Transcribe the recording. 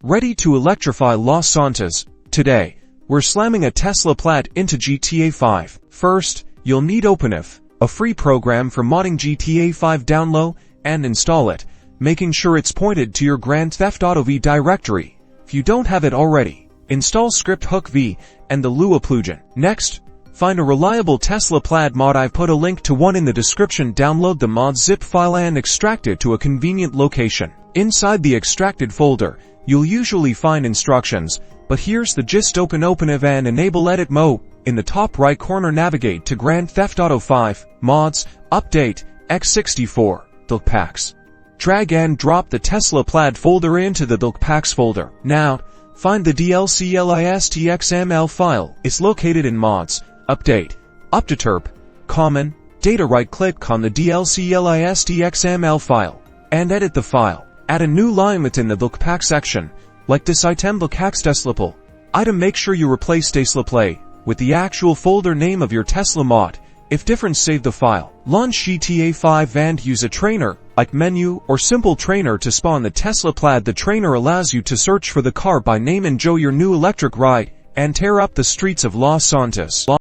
Ready to electrify Los Santos? Today, we're slamming a Tesla Plaid into GTA 5. First, you'll need OpenIV, a free program for modding GTA 5. Download and install it, making sure it's pointed to your Grand Theft Auto V directory. If you don't have it already, install Script Hook V and the Lua plugin. Next, find a reliable Tesla Plaid mod. I've put a link to one in the description. Download the mod zip file and extract it to a convenient location. Inside the extracted folder, you'll usually find instructions, but here's the gist. Open OpenIV and enable edit mode. In the top right corner, navigate to Grand Theft Auto 5, Mods, Update, x64, DLC Packs. Drag and drop the Tesla Plaid folder into the DLC Packs folder. Now, find the dlclist.xml file. It's located in Mods, Update, Updaterp, Common, Data. Right-click on the dlclist.xml file and edit the file. Add a new line within the DLC Pack section, like this item DLC Packs Tesla item. Make sure you replace Tesla Plaid with the actual folder name of your Tesla mod. If different, save the file. Launch GTA 5 and use a trainer, like menu or simple trainer, to spawn the Tesla Plaid. The trainer allows you to search for the car by name, enjoy your new electric ride, and tear up the streets of Los Santos.